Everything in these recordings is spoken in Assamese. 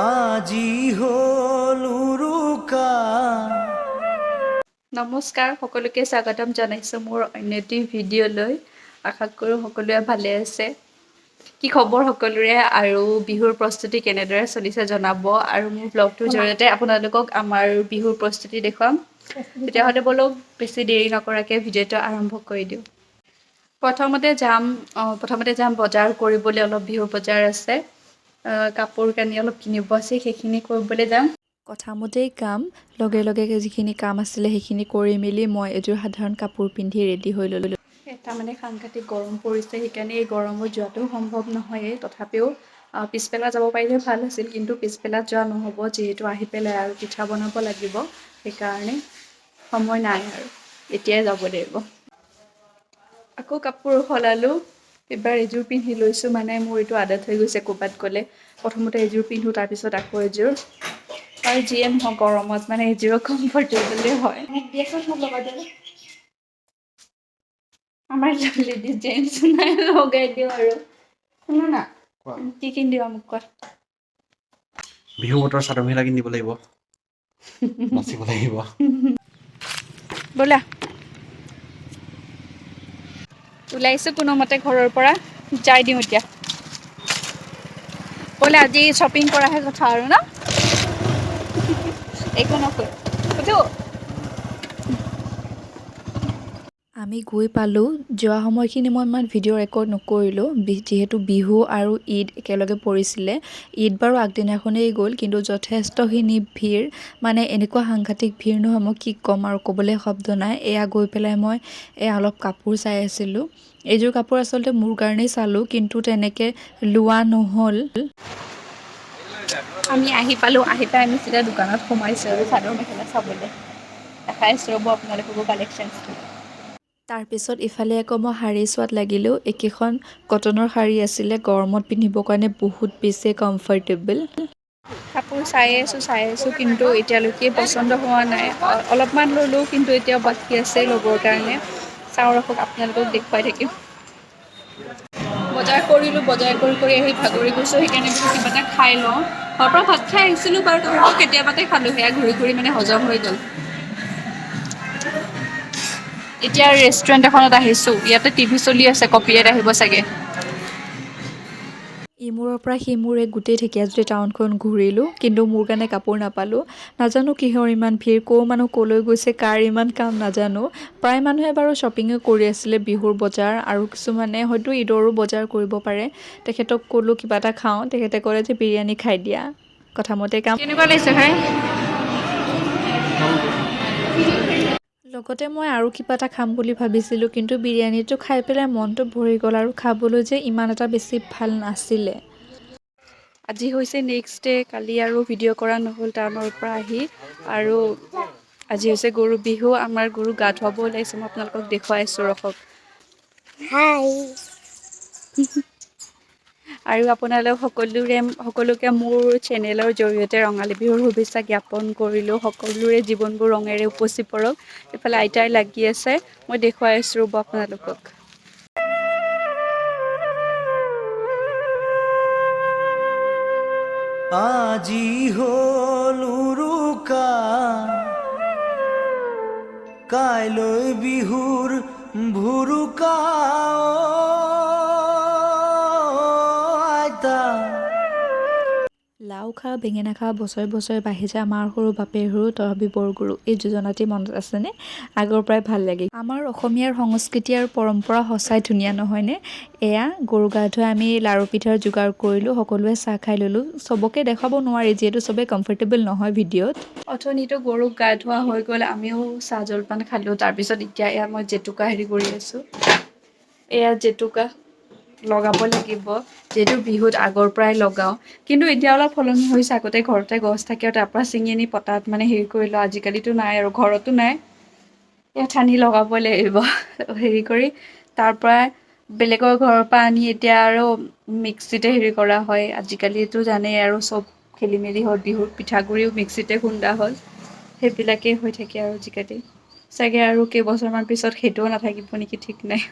আজি হল উৰুকা। নমস্কাৰ, সকলোকে স্বাগতম জনাইছোঁ মোৰ অন্য এটি ভিডিঅ'লৈ। আশা কৰোঁ সকলোৱে ভালে আছে। কি খবৰ সকলোৰে আৰু বিহুৰ প্ৰস্তুতি কেনেদৰে চলিছে জনাব, আৰু মোৰ ব্লগটোৰ জৰিয়তে আপোনালোকক আমাৰ বিহুৰ প্ৰস্তুতি দেখুৱাম। তেতিয়াহ'লে বলক বেছি দেৰি নকৰাকৈ ভিডিঅ'টো আৰম্ভ কৰি দিওঁ। প্ৰথমতে যাম বজাৰ কৰিবলৈ। অলপ বিহুৰ বজাৰ আছে, কাপোৰ কানি অলপ কিনিব আছে, সেইখিনি কৰিবলৈ যাম। কথামতেই কাম, লগে লগে যিখিনি কাম আছিলে সেইখিনি কৰি মেলি মই এযোৰ সাধাৰণ কাপোৰ পিন্ধি ৰেডি হৈ ল'লোঁ। এটা সাংঘাতিক গৰম পৰিছে, সেইকাৰণে এই গৰমত যোৱাটো সম্ভৱ নহয়েই। তথাপিও পিছবেলা যাব পাৰিলে ভাল আছিল, কিন্তু পিছবেলাত যোৱা নহ'ব, যিহেতু আহি পেলাই আৰু পিঠা বনাব লাগিব। সেইকাৰণে সময় নাই আৰু এতিয়াই যাব লাগিব। আকৌ কাপোৰ সলালোঁ। এইবাৰ এযোৰ পিন্ধি লৈছোঁ, মানে মোৰ এইটো আদত হৈ গৈছে। ক'ৰবাত গ'লে প্ৰথমতে এযোৰ পিন্ধোঁ, তাৰপিছত আকৌ এযোৰ। আৰু যিয়ে নহওক গৰমত এযোৰ কমফৰ্টেবলে হয়। আমাৰ লেডিজ জেণ্টছ নাই, লগাই দিওঁ আৰু। শুনা না, কি কিনিদিবা মোক কোৱা? বিহু বতৰ চাদৰ মেখেলা কিনিব লাগিব, নাচিব লাগিব। ব'লা ওলাইছোঁ কোনোমতে ঘৰৰ পৰা, যাই দিওঁ এতিয়া। ব'লা আজি শ্বপিং কৰাহে কথা আৰু ন? একো নকয় আমি গৈ পালোঁ। যোৱা সময়খিনি মই ইমান ভিডিঅ' ৰেকৰ্ড নকৰিলোঁ, যিহেতু বিহু আৰু ঈদ একেলগে পৰিছিলে। ঈদ বাৰু আগদিনাখনেই গ'ল, কিন্তু যথেষ্টখিনি ভিৰ, এনেকুৱা সাংঘাতিক ভিৰ নহয়, মই কি ক'ম আৰু, ক'বলৈ শব্দ নাই। এয়া গৈ পেলাই মই অলপ কাপোৰ চাই আছিলোঁ। এইযোৰ কাপোৰ আচলতে মোৰ কাৰণেই চালোঁ, কিন্তু তেনেকৈ লোৱা নহ'ল। আমি আহি পালোঁ, আহি পাই আমি চিধা দোকানত সোমাইছোঁ আৰু চাদৰ মেখেলা চাবলৈ। দেখাইছোঁ ৰ'ব আপোনালোককো কালেকশ্যনছটো। তাৰপিছত ইফালে আকৌ মই শাৰী চোৱাত লাগিলোঁ। একেখন কটনৰ শাৰী আছিলে, গৰমত পিন্ধিবৰ কাৰণে বহুত বেছি কমফৰ্টেবল। কাপোৰ চাই আছোঁ, কিন্তু এতিয়ালৈকে পচন্দ হোৱা নাই। অলপমান ল'লোঁ, কিন্তু এতিয়াও বাকী আছে ল'বৰ কাৰণে। চাওঁ ৰখক, আপোনালোকক দেখুৱাই থাকিম। বজাৰ কৰিলোঁ, বজাৰ কৰি আহি ভাগৰি গৈছোঁ, সেইকাৰণে কিবা এটা খাই লওঁ। ঘৰৰ পৰা ভাত খাই আহিছিলোঁ বাৰু, তথাপিও কেতিয়াবাতে খালোঁ, সেয়া ঘূৰি হজম হৈ গ'ল। এতিয়া ৰেষ্টুৰেণ্ট এখনত আহিছোঁ, ইয়াতে টিভি চলি আছে, কপিৰাইট আহিব চাগে। ইমূৰৰ পৰা সিমূৰে গোটেই ঢেকীয়াজুলি টাউনখন ঘূৰিলোঁ, কিন্তু মোৰ কাৰণে কাপোৰ নাপালোঁ। নাজানো কিহৰ ইমান ভিৰ, ক'ৰ মানুহ ক'লৈ গৈছে, কাৰ ইমান কাম নাজানো। প্ৰায় মানুহে বাৰু শ্বপিঙো কৰি আছিলে, বিহুৰ বজাৰ, আৰু কিছুমানে হয়তো ঈদৰো বজাৰ কৰিব পাৰে। তেখেতক ক'লোঁ কিবা এটা খাওঁ, তেখেতে ক'লে যে বিৰিয়ানী খাই দিয়া। কথামতে কাম। কেনেকুৱা লাগিছে খাই? লগতে মই আৰু কিবা এটা খাম বুলি ভাবিছিলোঁ, কিন্তু বিৰিয়ানীটো খাই পেলাই মনটো ভৰি গ'ল, আৰু খাবলৈ যে ইমান এটা বেছি ভাল নাছিলে। আজি হৈছে নেক্সট ডে', কালি আৰু ভিডিঅ' কৰা নহ'ল টাউনৰ পৰা আহি। আৰু আজি হৈছে গৰু বিহু, আমাৰ গৰু গা ধুৱাব ওলাইছোঁ, মই আপোনালোকক দেখুৱাই আছোঁ ৰখক। হাই। আৰু আপোনালোক সকলোকে মোৰ চেনেলৰ জৰিয়তে ৰঙালী বিহুৰ শুভেচ্ছা জ্ঞাপন কৰিলোঁ। সকলোৰে জীৱনবোৰ ৰঙেৰে উপচি পৰক। এইফালে আইতাই লাগি আছে, মই দেখুৱাই আছোঁ ৰ'ব আপোনালোকক। আজি হল উৰুকা, কাইলৈ বিহুৰ ভুৰুকা। আইতা লাও খা বেঙেনা খা বছৰে বছৰে বাঢ়ি যা, মাৰ সৰু বাপেৰ সৰু তই হবি বৰ গৰু। এই যোজনাটি মনত আছেনে? আগৰ পৰাই ভাল লাগে। আমাৰ অসমীয়াৰ সংস্কৃতি আৰু পৰম্পৰা সঁচাই ধুনীয়া নহয়নে? এয়া গৰু গা ধুৱাই আমি লাৰু পিঠাৰ যোগাৰ কৰিলোঁ, সকলোৱে চাহ খাই ল'লোঁ। চবকে দেখাব নোৱাৰি, যিহেতু চবেই কমফৰ্টেবল নহয় ভিডিঅ'ত। অথনিতো গৰুক গা ধোৱা হৈ গ'ল, আমিও চাহ জলপান খালোঁ। তাৰপিছত এতিয়া এয়া মই জেতুকা কৰি আছোঁ। এয়া জেতুকা লগাব লাগিব, যিহেতু বিহুত আগৰ পৰাই লগাওঁ। কিন্তু এতিয়া অলপ সলনি হৈছে, আগতে ঘৰতে গছ থাকে আৰু তাৰ পৰা ছিঙি আনি পটাত কৰি লওঁ। আজিকালিতো নাই, আৰু ঘৰতো নাই। ইয়াত আনি লগাব লাগিব কৰি, তাৰ পৰা বেলেগৰ ঘৰৰ পৰা আনি এতিয়া আৰু মিক্সিতে কৰা হয়। আজিকালিতো জানেই আৰু চব খেলি মেলি হ'ল, বিহুৰ পিঠাগুড়িও মিক্সিতে খুন্দা হ'ল। সেইবিলাকেই হৈ থাকে আৰু আজিকালি। চাগে আৰু কেইবছৰমান পিছত সেইটোও নাথাকিব নেকি, ঠিক নাই।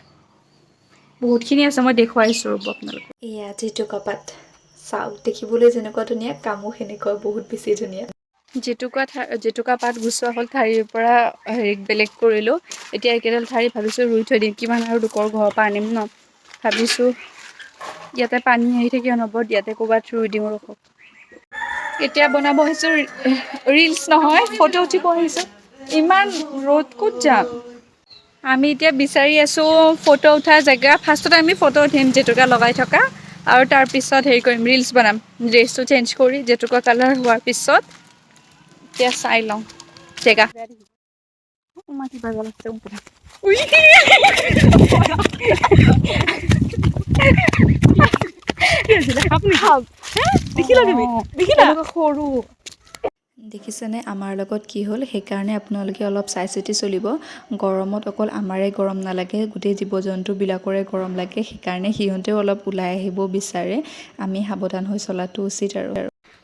বহুতখিনি আছে, মই দেখুৱাইছোঁ ৰ'ব আপোনালোকক। এয়া জেতুকা পাত, চাওক দেখিবলৈ যেনেকুৱা ধুনীয়া কামো সেনেকুৱা বহুত বেছি ধুনীয়া জেতুকা পাত গুচোৱা হ'ল ঠাৰিৰ পৰা বেলেগ কৰিলোঁ এতিয়া এইকেইডাল ঠাৰি ভাবিছোঁ ৰুই থৈ দিম কিমান আৰু লোকৰ ঘৰৰ পৰা আনিম ন ভাবিছোঁ ইয়াতে পানী আহি থাকে অনবৰত ইয়াতে ক'ৰবাত ৰুই দিওঁ ৰখক এতিয়া বনাব আহিছোঁ ৰিলছ নহয় ফটো উঠিব আহিছোঁ ইমান ৰ'দ ক'ত যাম আমি এতিয়া বিচাৰি আছোঁ ফটো উঠা জেগা ফাৰ্ষ্টতে আমি ফটো উঠিম জেতুকা লগাই থকা আৰু তাৰপিছত হেৰি কৰিম ৰিলছ বনাম ড্ৰেছটো চেঞ্জ কৰি জেতুকা কালাৰ হোৱাৰ পিছত এতিয়া চাই লওঁ জেগা সৰু দেখিছেনে আমাৰ লগত কি হ'ল সেইকাৰণে আপোনালোকে অলপ চাই চিতি চলিব গৰমত অকল আমাৰে গৰম নালাগে গোটেই জীৱ জন্তুবিলাকৰে গৰম লাগে সেইকাৰণে সিহঁতেও অলপ ওলাই আহিব বিচাৰে আমি সাৱধান হৈ চলাটো উচিত আৰু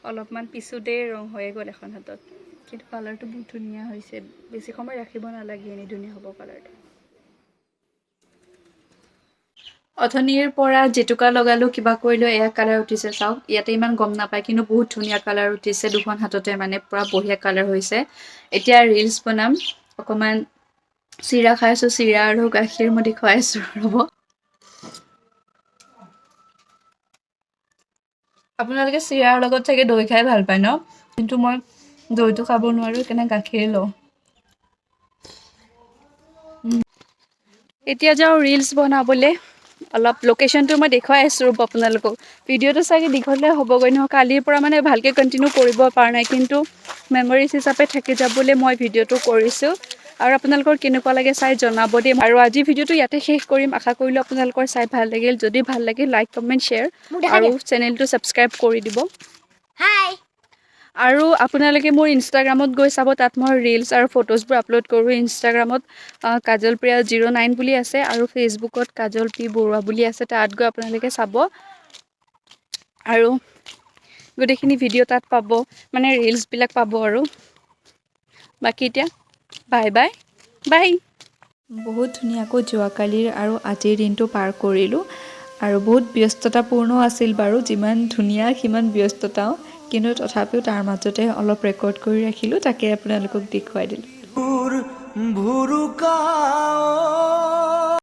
অলপমান পিছোতেই ৰং হৈয়ে গ'ল এখন হাতত কিন্তু কালাৰটো বহুত ধুনীয়া হৈছে বেছি সময় ৰাখিব নালাগে এনেই ধুনীয়া হ'ব কালাৰটো অথনিৰ পৰা জেতুকা লগালোঁ কিবা কৰিলোঁ এয়া কালাৰ উঠিছে চাওক ইয়াতে ইমান গম নাপায় কিন্তু বহুত ধুনীয়া কালাৰ উঠিছে দুখন হাততে মানে পূৰা বঢ়িয়া কালাৰ হৈছে এতিয়া ৰিলছ বনাম অকণমান চিৰা খাই আছোঁ চিৰা আৰু গাখীৰ মুড়ি খুৱাই আছোঁ ৰ'ব আপোনালোকে চিৰাৰ লগত চাগে দৈ খাই ভাল পায় ন কিন্তু মই দৈটো খাব নোৱাৰোঁ সেইকাৰণে গাখীৰ লওঁ এতিয়া যাওঁ ৰিলছ বনাবলৈ অলপ লোকেশ্যনটো মই দেখুৱাই আছোঁ ৰ'ব আপোনালোকক ভিডিঅ'টো চাগে দীঘলে হ'বগৈ নহয় কালিৰ পৰা মানে ভালকৈ কণ্টিনিউ কৰিব পৰা নাই কিন্তু মেমৰিজ হিচাপে থাকি যাবলৈ মই ভিডিঅ'টো কৰিছোঁ আৰু আপোনালোকৰ কেনেকুৱা লাগে চাই জনাব দেই আৰু আজি ভিডিঅ'টো ইয়াতে শেষ কৰিম আশা কৰিলোঁ আপোনালোকৰ চাই ভাল লাগিল যদি ভাল লাগিল লাইক কমেণ্ট শ্বেয়াৰ আৰু চেনেলটো ছাবস্ক্ৰাইব কৰি দিব আৰু আপোনালোকে মোৰ ইনষ্টাগ্ৰামত গৈ চাব তাত মই ৰিলছ আৰু ফটোজবোৰ আপলোড কৰোঁ ইনষ্টাগ্ৰামত কাজলপ্ৰিয়া 09 বুলি আছে আৰু ফেচবুকত কাজল পি বৰুৱা বুলি আছে তাত গৈ আপোনালোকে চাব আৰু গোটেইখিনি ভিডিঅ' তাত পাব মানে ৰিলছবিলাক পাব আৰু বাকী এতিয়া বাই বাই বাই বহুত ধুনীয়াকৈ যোৱাকালিৰ আৰু আজিৰ দিনটো পাৰ কৰিলোঁ আৰু বহুত ব্যস্ততাপূৰ্ণ আছিল বাৰু যিমান ধুনীয়া সিমান ব্যস্ততাও কিন্তু তথাপিও তাৰ মাজতে অলপ ৰেকৰ্ড কৰি ৰাখিলোঁ তাকে আপোনালোকক দেখুৱাই দিলোঁ